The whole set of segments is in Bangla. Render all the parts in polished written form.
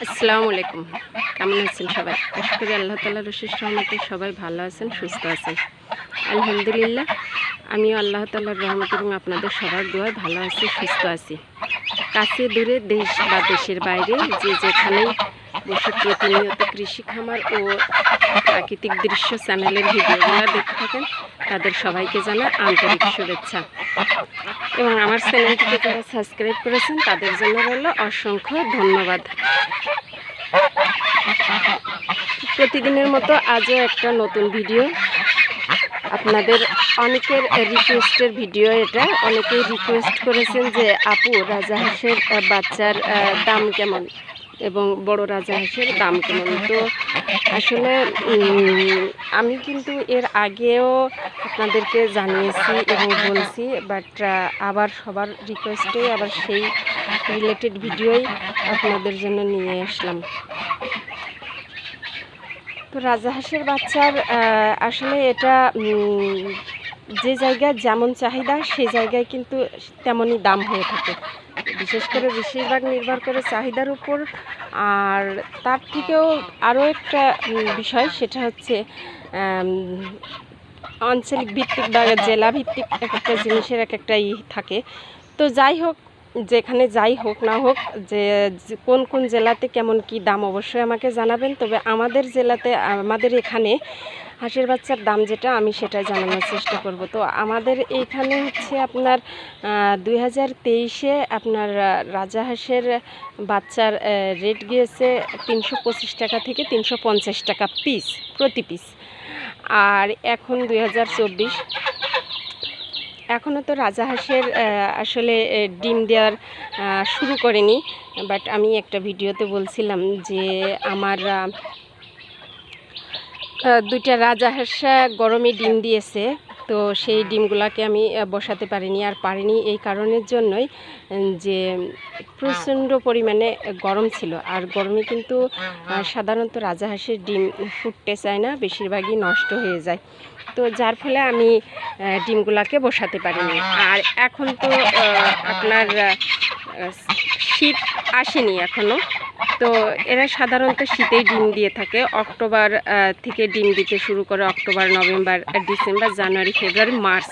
আসসালামু আলাইকুম। কেমন আছেন সবাই? আশা করি আল্লাহ তাআলার অশেষ রহমতে সবাই ভালো আছেন, সুস্থ আছেন। আলহামদুলিল্লাহ, আমিও আল্লাহ তাআলার রহমত এবং আপনাদের সবার দোয়ায় ভালো আছি, সুস্থ আছি। কাছে দূরে, দেশ বা দেশের বাইরে যে যেখানেই বসে প্রতিনিয়ত কৃষি খামার ও প্রাকৃতিক দৃশ্য চ্যানেলের ভিডিওগুলো দেখে থাকেন, তাদের সবাইকে জানাই আন্তরিক শুভেচ্ছা। এবং আমার চ্যানেলটিকে যারা সাবস্ক্রাইব করেছেন তাদের জন্য রইল অসংখ্য ধন্যবাদ। প্রতিদিনের মতো আজও একটা নতুন ভিডিও, আপনাদের অনেকের রিকোয়েস্টের ভিডিও এটা। অনেকেই রিকোয়েস্ট করেছেন যে আপু, রাজাহাঁসের বাচ্চার দাম কেমন এবং বড় রাজাহাঁসের দাম কেমন। তো আসলে আমি কিন্তু এর আগেও আপনাদেরকে জানিয়েছি এবং বলছি, বাট আবার সবার রিকোয়েস্টে আবার সেই রিলেটেড ভিডিওই আপনাদের জন্য নিয়ে আসলাম। তো রাজাহাঁসের বাচ্চার আসলে এটা যে জায়গায় যেমন চাহিদা সেই জায়গায় কিন্তু তেমনই দাম হয়ে থাকে। বিশেষ করে বেশিরভাগ নির্ভর করে চাহিদার উপর। আর তার থেকেও আরও একটা বিষয়, সেটা হচ্ছে আঞ্চলিক ভিত্তিক বা জেলা ভিত্তিক এক একটা জিনিসের এক একটা থাকে। তো যাই হোক, যেখানে যাই হোক না হোক, যে কোন কোন জেলাতে কেমন কি দাম অবশ্যই আমাকে জানাবেন। তবে আমাদের জেলাতে, আমাদের এখানে হাঁসের বাচ্চার দাম যেটা, আমি সেটাই জানানোর চেষ্টা করব। তো আমাদের এইখানে হচ্ছে আপনার 2023-এ আপনার রাজাহাঁসের বাচ্চার রেট গিয়েছে 325 টাকা থেকে 350 টাকা পিস, প্রতি পিস। আর এখন 2024, এখনও তো রাজাহাঁসের আসলে ডিম দেওয়ার শুরু করেনি। বাট আমি একটা ভিডিওতে বলছিলাম যে আমার দুইটা রাজাহাঁস গরমে ডিম দিয়েছে। তো সেই ডিমগুলোকে আমি বসাতে পারিনি। আর পারিনি এই কারণের জন্যই যে প্রচণ্ড পরিমাণে গরম ছিল। আর গরমে কিন্তু সাধারণত রাজাহাঁসের ডিম ফুটতে চায় না, বেশিরভাগই নষ্ট হয়ে যায়। তো যার ফলে আমি ডিমগুলোকে বসাতে পারিনি। আর এখন তো আপনার শীত আসেনি এখনও। তো এরা সাধারণত শীতেই ডিম দিয়ে থাকে। অক্টোবর থেকে ডিম দিতে শুরু করে, অক্টোবর, নভেম্বর, ডিসেম্বর, জানুয়ারি, ফেব্রুয়ারি, মার্চ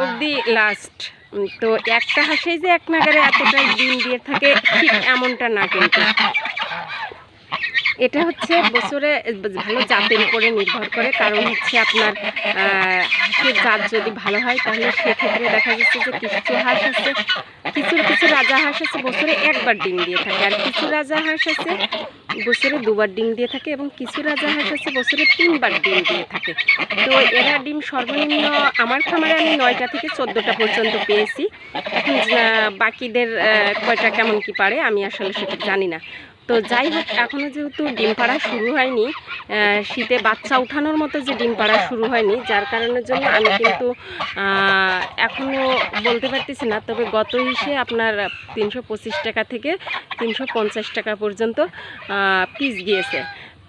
অবধি লাস্ট। তো একটা হাঁসেই যে এক নাগারে এতটাই ডিম দিয়ে থাকে ঠিক এমনটা না, কিন্তু এটা হচ্ছে বছরে ভালো জাতের উপরে নির্ভর করে। কারণ হচ্ছে আপনার হাঁসের জাত যদি ভালো হয় তাহলে সেক্ষেত্রে দেখা যাচ্ছে যে কিছু হাঁস আছে, কিছু রাজাহাঁস আছে বছরে একবার ডিম দিয়ে থাকে, আর কিছু রাজাহাঁস আছে বছরে দুবার ডিম দিয়ে থাকে, এবং কিছু রাজাহাঁস আছে বছরে 3বার ডিম দিয়ে থাকে। তো এরা ডিম সর্বনিম্ন আমার খামারে আমি 9টা থেকে 14টা পর্যন্ত পেয়েছি। এখন বাকিদের কয়টা কেমন কি পারে আমি আসলে সেটা জানি না। তো যাই হোক, এখনও যেহেতু ডিম পাড়া শুরু হয়নি, শীতে বাচ্চা উঠানোর মতো যে ডিম পাড়া শুরু হয়নি, যার কারণের জন্য আমি কিন্তু এখনও বলতে পারতেছি না। তবে গত ইসে আপনার 325 টাকা থেকে 350 টাকা পর্যন্ত পিস গিয়েছে,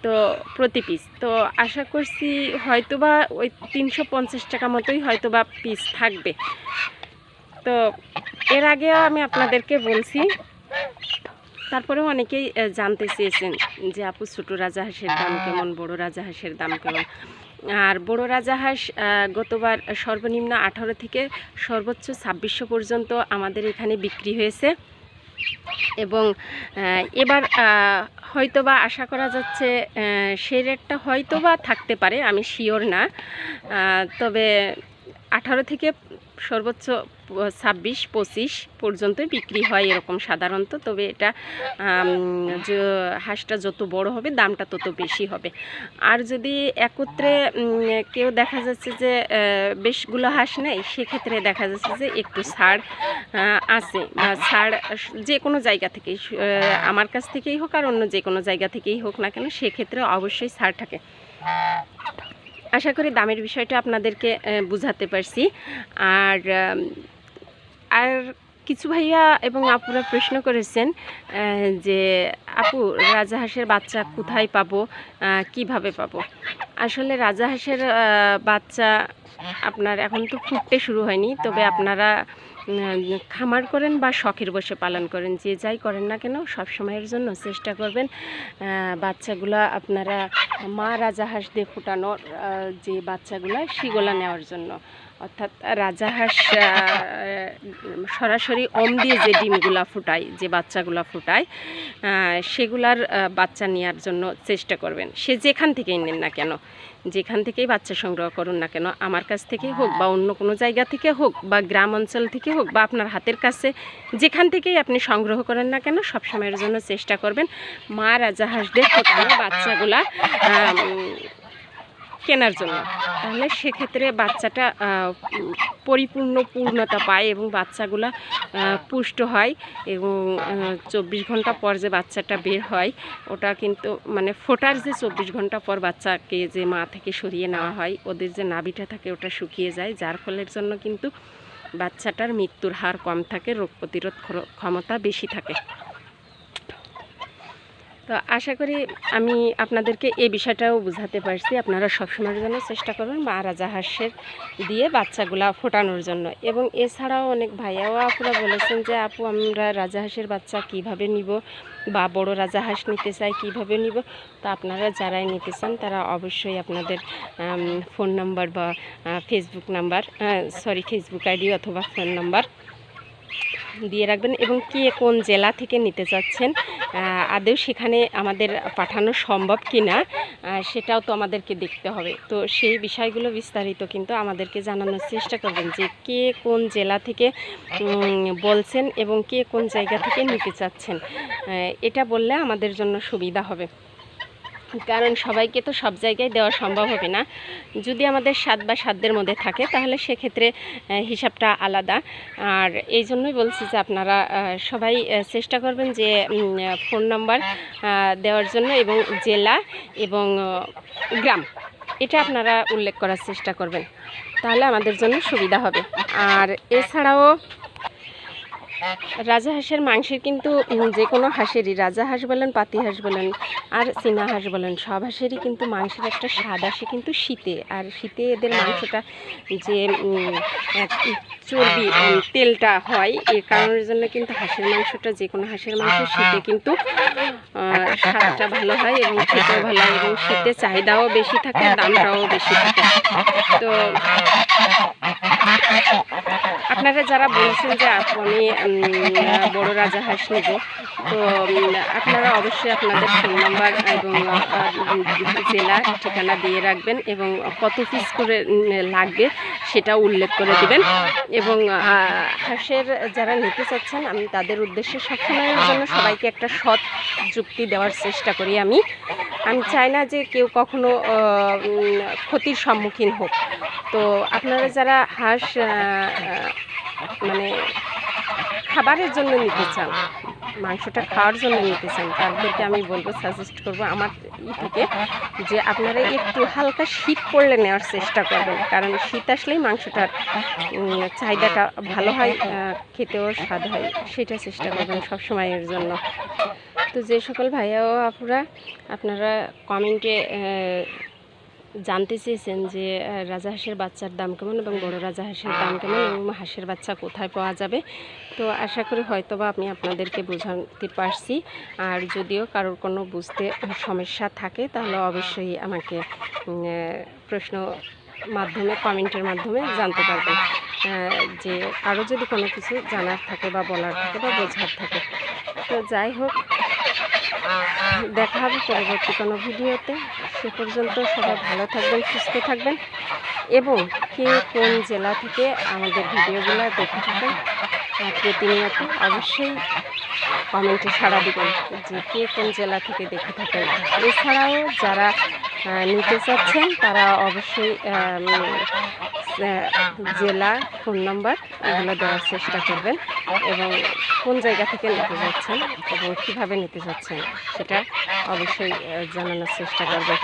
তো প্রতি পিস। তো আশা করছি হয়তোবা ওই 350 টাকা মতোই হয়তোবা পিস থাকবে। তো এর আগেও আমি আপনাদেরকে বলছি, তারপরেও অনেকেই জানতে চেয়েছেন যে আপু, ছোটো রাজাহাঁসের দাম কেমন, বড় রাজাহাঁসের দাম কেমন। আর বড় রাজাহাঁস গতবার সর্বনিম্ন 18 থেকে সর্বোচ্চ 2600 পর্যন্ত আমাদের এখানে বিক্রি হয়েছে। এবং এবার হয়তোবা আশা করা যাচ্ছে সেই রেটটা হয়তোবা থাকতে পারে, আমি শিওর না। তবে 18 থেকে সর্বোচ্চ 26-25 পর্যন্ত বিক্রি হয় এরকম সাধারণত। তবে এটা হাঁসটা যত বড় হবে দামটা তত বেশি হবে। আর যদি একত্রে কেউ দেখা যাচ্ছে যে বেশগুলো হাঁস নেয়, সেক্ষেত্রে দেখা যাচ্ছে যে একটু ছাড় আছে, বা ছাড় যে কোনো জায়গা থেকেই, আমার কাছ থেকেই হোক আর অন্য যে কোনো জায়গা থেকেই হোক না কেন, সেক্ষেত্রে অবশ্যই ছাড় থাকে। আশা করি দামের বিষয়টা আপনাদেরকে বুঝাতে পারছি। আর কিছু ভাইয়া এবং আপুরা প্রশ্ন করেছেন যে আপু, রাজাহাঁসের বাচ্চা কোথায় পাবো, কিভাবে পাবো। আসলে রাজাহাঁসের বাচ্চা আপনার এখন তো ফুটতে শুরু হয়নি, তবে আপনারা খামার করেন বা শখের বসে পালন করেন, যে যাই করেন না কেন সব সময়ের জন্য চেষ্টা করবেন বাচ্চাগুলা আপনারা মা রাজাহাঁস দিয়ে ফোটানোর যে বাচ্চাগুলা সেগুলা নেওয়ার জন্য। অর্থাৎ রাজাহাঁস সরাসরি ওম দিয়ে যে ডিমগুলা ফুটায়, যে বাচ্চাগুলা ফুটায়, সেগুলার বাচ্চা নেওয়ার জন্য চেষ্টা করবেন। সে যেখান থেকেই নেন না কেন, যেখান থেকেই বাচ্চা সংগ্রহ করুন না কেন, আমার কাছ থেকেই হোক বা অন্য কোনো জায়গা থেকে হোক বা গ্রাম অঞ্চল থেকে হোক বা আপনার হাতের কাছে যেখান থেকেই আপনি সংগ্রহ করেন না কেন, সবসময়ের জন্য চেষ্টা করবেন মা রাজাহাঁসদের ফোটানো বাচ্চাগুলা কেনার জন্য। তাহলে সেক্ষেত্রে বাচ্চাটা পূর্ণতা পায় এবং বাচ্চাগুলা পুষ্ট হয় এবং 24 ঘন্টা পর যে বাচ্চাটা বের হয় ওটা কিন্তু মানে ফোটার যে 24 ঘন্টা পর বাচ্চাকে যে মা থেকে সরিয়ে নেওয়া হয়, ওদের যে নাভিটা থাকে ওটা শুকিয়ে যায়, যার ফলের জন্য কিন্তু বাচ্চাটার মৃত্যুর হার কম থাকে, রোগ প্রতিরোধ ক্ষমতা বেশি থাকে। তো আশা করি আমি আপনাদেরকে এই বিষয়টাও বোঝাতে পারছি। আপনারা সবসময়ের জন্য চেষ্টা করবেন মা রাজাহাঁসের দিয়ে বাচ্চাগুলা ফোটানোর জন্য। এবং এছাড়াও অনেক ভাইয়াও আপুরা বলেছেন যে আপু আমরা রাজাহাঁসের বাচ্চা কিভাবে নিব বা বড় রাজাহাঁস নিতে চাই কিভাবে নিব। তো আপনারা যারাই নিতে চান তারা অবশ্যই আপনাদের ফোন নাম্বার বা ফেসবুক আইডি অথবা ফোন নাম্বার দিয়ে রাখবেন এবং কে কোন জেলা থেকে নিতে চাচ্ছেন, আদৌ সেখানে আমাদের পাঠানো সম্ভব কি না সেটাও তো আমাদেরকে দেখতে হবে। তো সেই বিষয়গুলো বিস্তারিত কিন্তু আমাদেরকে জানানোর চেষ্টা করবেন যে কে কোন জেলা থেকে বলছেন এবং কে কোন জায়গা থেকে নিতে চাচ্ছেন। এটা বললে আমাদের জন্য সুবিধা হবে, কারণ সবাইকে তো সব জায়গায় দেওয়া সম্ভব হবে না। যদি আমাদের সাধ্যের মধ্যে থাকে তাহলে সেক্ষেত্রে হিসাবটা আলাদা। আর এই জন্যই বলছি যে আপনারা সবাই চেষ্টা করবেন যে ফোন নাম্বার দেওয়ার জন্য এবং জেলা এবং গ্রাম এটা আপনারা উল্লেখ করার চেষ্টা করবেন, তাহলে আমাদের জন্য সুবিধা হবে। আর এছাড়াও রাজাহাঁসের মাংসের কিন্তু যে কোনো হাঁসেরই, রাজাহাঁস বলেন পাতি হাঁস বলেন আর চীনা হাঁস বলেন, সব হাঁসেরই কিন্তু মাংসের একটা স্বাদ আসে কিন্তু শীতে। আর শীতে এদের মাংসটা যে চর্বি তেলটা হয় এর কারণের জন্য কিন্তু হাঁসের মাংসটা যে কোনো হাঁসের মাংস শীতে কিন্তু স্বাদটা ভালো হয় এবং খেতেও ভালো হয় এবং শীতে চাহিদাও বেশি থাকে, দামটাও বেশি থাকে। তো আপনারা যারা বলছেন যে আমি বড় রাজাহাঁস নেব, তো আপনারা অবশ্যই আপনাদের ফোন নাম্বার এবং জেলা ঠিকানা দিয়ে রাখবেন এবং কত পিস করে লাগবে সেটা উল্লেখ করে দিবেন। এবং হাঁসের যারা নিতে চাচ্ছেন আমি তাদের উদ্দেশ্যে সবসময়ের জন্য সবাইকে একটা সৎ যুক্তি দেওয়ার চেষ্টা করি। আমি চাই না যে কেউ কখনো ক্ষতির সম্মুখীন হোক। তো আপনারা যারা হাঁস মানে খাবারের জন্য নিতে চান, মাংসটা খাওয়ার জন্য নিতে চান, তাদেরকে আমি বলবো, সাজেস্ট করবো আমার থেকে যে আপনারা একটু হালকা শীত পড়লে নেওয়ার চেষ্টা করবেন, কারণ শীত আসলেই মাংসটার চাহিদাটা ভালো হয়, খেতেও স্বাদ হয়, সেটা চেষ্টা করবেন সবসময়ের জন্য। তো যে সকল ভাইয়া ও আপুরা আপনারা কমেন্টে জানতে চেয়েছেন যে রাজাহাঁসের বাচ্চার দাম কেমন এবং বড় রাজাহাঁসের দাম কেমন এবং হাঁসের বাচ্চা কোথায় পাওয়া যাবে, তো আশা করি হয়তোবা আমি আপনাদেরকে বোঝাতে পারছি। আর যদিও কারোর কোনো বুঝতে সমস্যা থাকে তাহলে অবশ্যই আমাকে প্রশ্ন মাধ্যমে কমেন্টের মাধ্যমে জানতে পারবেন, যে আরও যদি কোনো কিছু জানার থাকে বা বলার থাকে বা বোঝার থাকে। তো যাই হোক, দেখা হবে পরবর্তী কোনো ভিডিওতে। সে পর্যন্ত সবাই ভালো থাকবেন, সুস্থ থাকবেন এবং কে কোন জেলা থেকে আমাদের ভিডিওগুলো দেখে থাকেন প্রতিনিয়ত অবশ্যই কমেন্টে সাড়া দিবেন যে কে কোন জেলা থেকে দেখে থাকেন। এছাড়াও যারা নিতে চাচ্ছেন তারা অবশ্যই জেলা, ফোন নাম্বার এগুলো দেওয়ার চেষ্টা করবেন এবং কোন জায়গা থেকে নিতে যাচ্ছেন এবং কীভাবে নিতে যাচ্ছেন সেটা অবশ্যই জানানোর চেষ্টা করবেন।